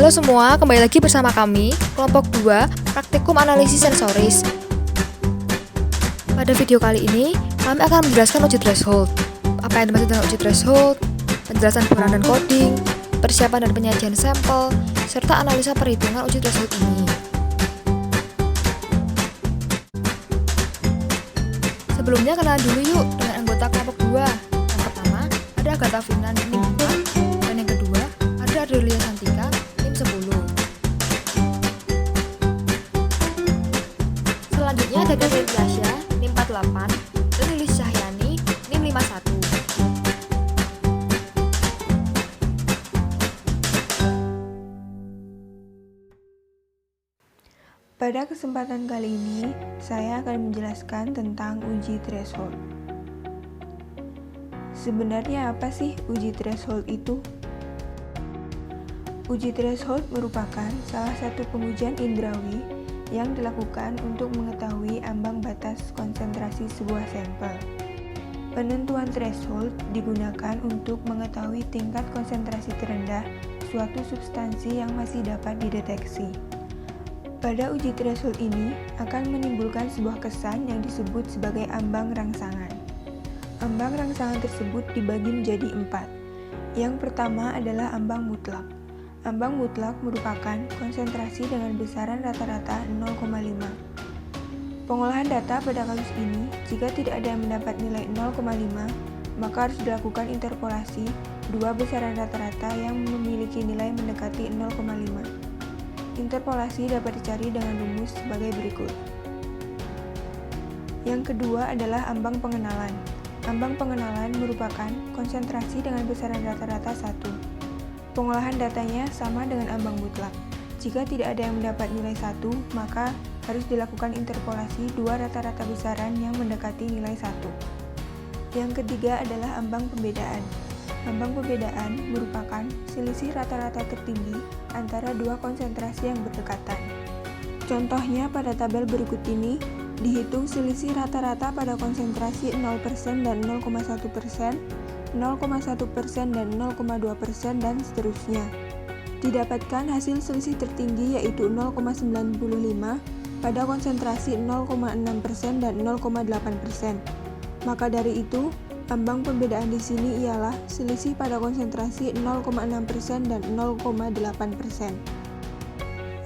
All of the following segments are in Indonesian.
Halo semua, kembali lagi bersama kami, kelompok 2, Praktikum Analisis Sensoris. Pada video kali ini, kami akan menjelaskan uji threshold. Apa yang dimaksud dengan uji threshold, penjelasan penggunaan dan coding, persiapan dan penyajian sampel, serta analisa perhitungan uji threshold ini. Sebelumnya kenalan dulu yuk dengan anggota kelompok 2. Yang pertama, ada Agatha Fina NIM 4, dan yang kedua, ada Adelia Santika NIM 10. Selanjutnya ada Catherine Tasya NIM 48 dan Lilis Cahyani NIM 51. Pada kesempatan kali ini, saya akan menjelaskan tentang uji threshold. Sebenarnya apa sih uji threshold itu? Uji threshold merupakan salah satu pengujian indrawi yang dilakukan untuk mengetahui ambang batas konsentrasi sebuah sampel. Penentuan threshold digunakan untuk mengetahui tingkat konsentrasi terendah suatu substansi yang masih dapat dideteksi. Pada uji threshold ini akan menimbulkan sebuah kesan yang disebut sebagai ambang rangsangan. Ambang rangsangan tersebut dibagi menjadi 4. Yang pertama adalah ambang mutlak. Ambang mutlak merupakan konsentrasi dengan besaran rata-rata 0,5. Pengolahan data pada kasus ini, jika tidak ada yang mendapat nilai 0,5, maka harus dilakukan interpolasi dua besaran rata-rata yang memiliki nilai mendekati 0,5. Interpolasi dapat dicari dengan rumus sebagai berikut. Yang kedua adalah ambang pengenalan. Ambang pengenalan merupakan konsentrasi dengan besaran rata-rata 1. Pengolahan datanya sama dengan ambang mutlak. Jika tidak ada yang mendapat nilai 1, maka harus dilakukan interpolasi dua rata-rata besaran yang mendekati nilai 1. Yang ketiga adalah ambang pembedaan. Ambang pembedaan merupakan selisih rata-rata tertinggi antara dua konsentrasi yang berdekatan. Contohnya pada tabel berikut ini, dihitung selisih rata-rata pada konsentrasi 0% dan 0,1%, 0,1% dan 0,2% dan seterusnya. Didapatkan hasil selisih tertinggi yaitu 0,95 pada konsentrasi 0,6% dan 0,8%. Maka dari itu, ambang pembedaan di sini ialah selisih pada konsentrasi 0,6% dan 0,8%.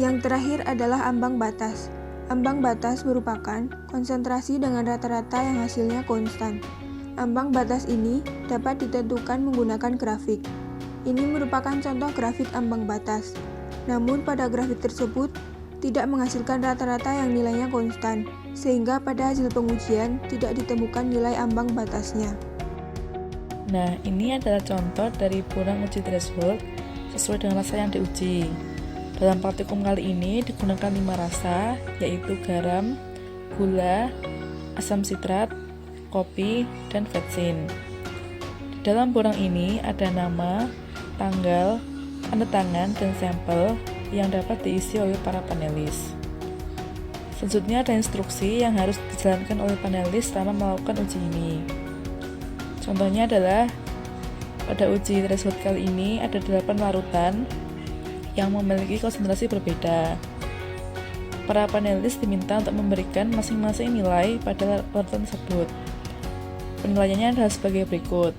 Yang terakhir adalah ambang batas. Ambang batas merupakan konsentrasi dengan rata-rata yang hasilnya konstan. Ambang batas ini dapat ditentukan menggunakan grafik. Ini merupakan contoh grafik ambang batas. Namun pada grafik tersebut tidak menghasilkan rata-rata yang nilainya konstan, sehingga pada hasil pengujian tidak ditemukan nilai ambang batasnya. Nah, ini adalah contoh dari bulan uji threshold sesuai dengan rasa yang diuji. Dalam praktikum kali ini digunakan 5 rasa, yaitu garam, gula, asam sitrat, kopi, dan vetsin. Di dalam borang ini ada nama, tanggal, tanda tangan, dan sampel yang dapat diisi oleh para panelis. Selanjutnya ada instruksi yang harus dijalankan oleh panelis selama melakukan uji ini. Contohnya adalah pada uji threshold kali ini ada 8 larutan yang memiliki konsentrasi berbeda. Para panelis diminta untuk memberikan masing-masing nilai pada larutan tersebut. Penilaiannya adalah sebagai berikut.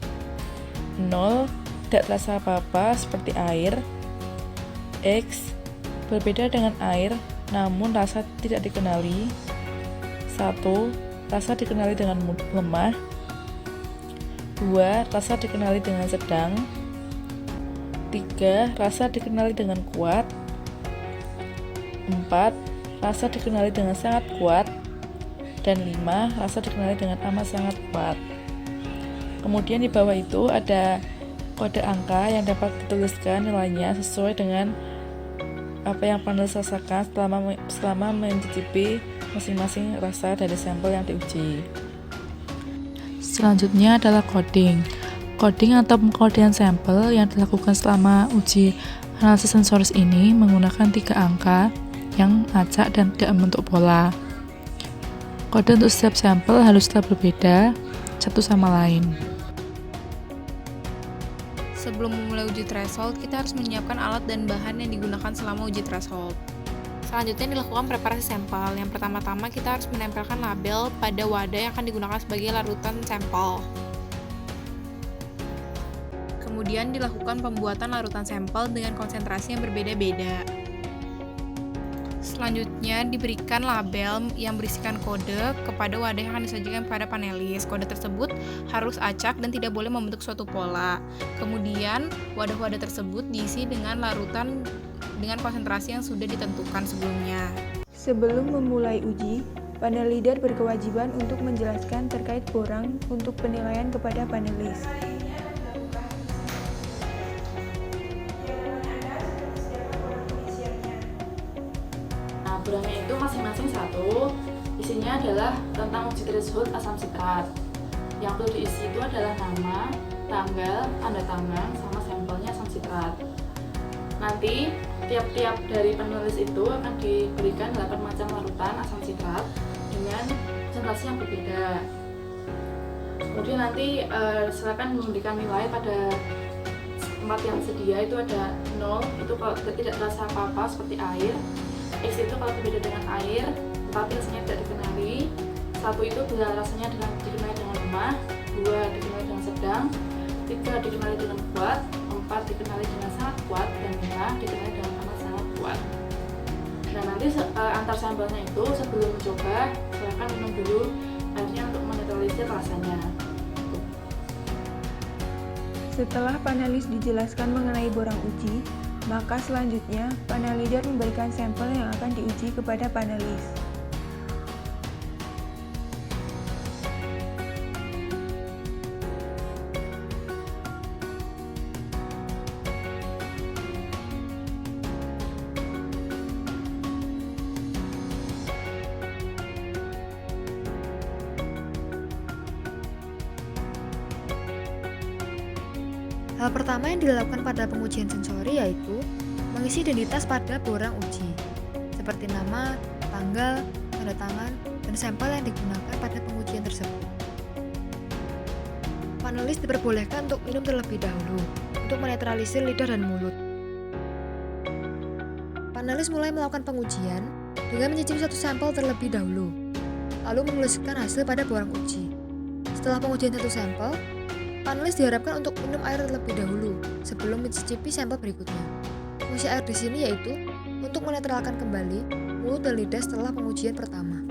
0, tidak terasa apa-apa seperti air. X, berbeda dengan air namun rasa tidak dikenali. 1, rasa dikenali dengan lemah. 2, rasa dikenali dengan sedang. 3, rasa dikenali dengan kuat. 4, rasa dikenali dengan sangat kuat. Dan 5, rasa dikenali dengan amat sangat kuat. Kemudian di bawah itu ada kode angka yang dapat dituliskan nilainya sesuai dengan apa yang panelis rasakan selama mencicipi masing-masing rasa dari sampel yang diuji. Selanjutnya adalah coding. Coding atau pengkodean sampel yang dilakukan selama uji analisis sensoris ini menggunakan 3 angka yang acak dan tidak membentuk pola. Kode untuk setiap sampel haruslah berbeda satu sama lain. sebelum memulai uji threshold, kita harus menyiapkan alat dan bahan yang digunakan selama uji threshold. Selanjutnya dilakukan preparasi sampel. Yang pertama-tama kita harus menempelkan label pada wadah yang akan digunakan sebagai larutan sampel. Kemudian dilakukan pembuatan larutan sampel dengan konsentrasi yang berbeda-beda. Selanjutnya diberikan label yang berisikan kode kepada wadah yang akan disajikan pada panelis. Kode tersebut harus acak dan tidak boleh membentuk suatu pola. Kemudian wadah-wadah tersebut diisi dengan larutan dengan konsentrasi yang sudah ditentukan sebelumnya. Sebelum memulai uji, panel leader berkewajiban untuk menjelaskan terkait borang untuk penilaian kepada panelis. Borangnya itu masing-masing satu, isinya adalah tentang uji threshold asam sitrat. Yang perlu diisi itu adalah nama, tanggal, tanda tangan, sama sampelnya asam sitrat. Nanti tiap-tiap dari penulis itu akan diberikan 8 macam larutan asam sitrat dengan konsentrasi yang berbeda. Kemudian nanti silakan memberikan nilai pada tempat yang sedia, itu ada 0, itu kalau tidak terasa apa-apa seperti air. X itu kalau berbeda dengan air, tetapi rasanya tidak dikenali. 1 itu bila rasanya dikenali dengan lemah, 2 dikenali dengan sedang, 3 dikenali dengan kuat, 4 dikenali dengan sangat kuat, dan 5 dikenali dengan amat sangat kuat. Nah, nanti antar sampelnya itu sebelum mencoba, silakan minum dulu airnya untuk menetralisir rasanya. Setelah panelis dijelaskan mengenai borang uji, maka selanjutnya panel leader memberikan sampel yang akan diuji kepada panelis. Hal pertama yang dilakukan pada pengujian sensori yaitu mengisi identitas pada borang uji, seperti nama, tanggal, tanda tangan, dan sampel yang digunakan pada pengujian tersebut. Panelis diperbolehkan untuk minum terlebih dahulu untuk menetralisir lidah dan mulut. Panelis mulai melakukan pengujian dengan mencicipi satu sampel terlebih dahulu, lalu menuliskan hasil pada borang uji. Setelah pengujian satu sampel, panelis diharapkan untuk minum air terlebih dahulu sebelum mencicipi sampel berikutnya. Fungsi air di sini yaitu untuk menetralkan kembali mulut dan lidah setelah pengujian pertama.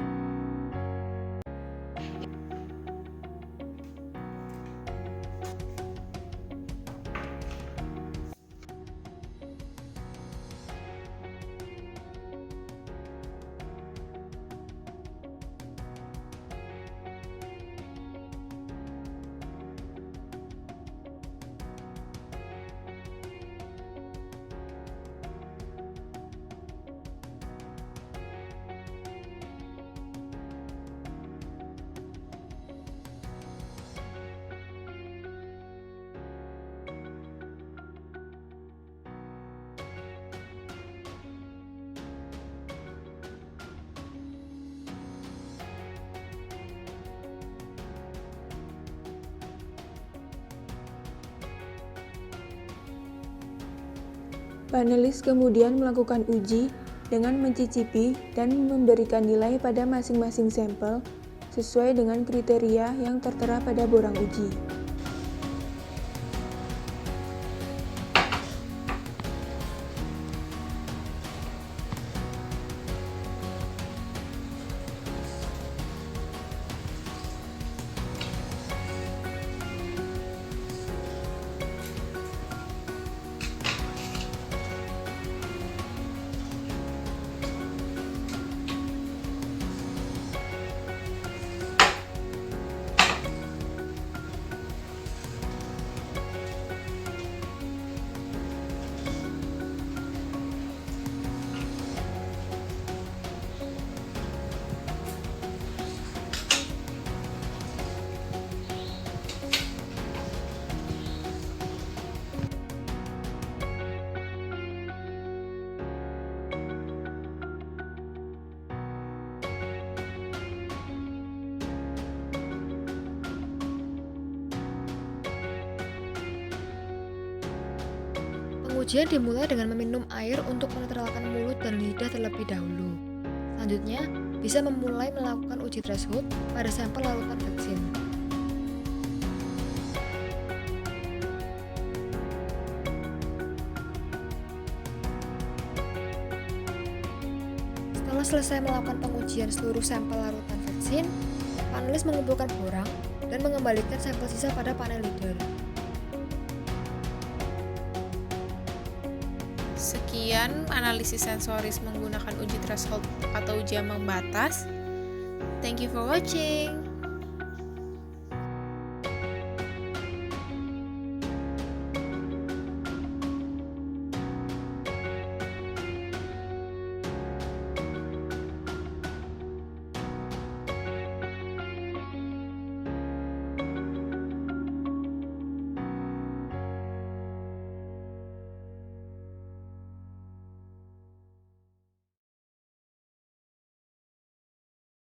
Panelis kemudian melakukan uji dengan mencicipi dan memberikan nilai pada masing-masing sampel sesuai dengan kriteria yang tertera pada borang uji. Pengujian dimulai dengan meminum air untuk menetralkan mulut dan lidah terlebih dahulu. Selanjutnya, bisa memulai melakukan uji threshold pada sampel larutan vaksin. Setelah selesai melakukan pengujian seluruh sampel larutan vaksin, panelis mengumpulkan borang dan mengembalikan sampel sisa pada panel leader. Sekian analisis sensoris menggunakan uji threshold atau uji ambang batas. Thank you for watching.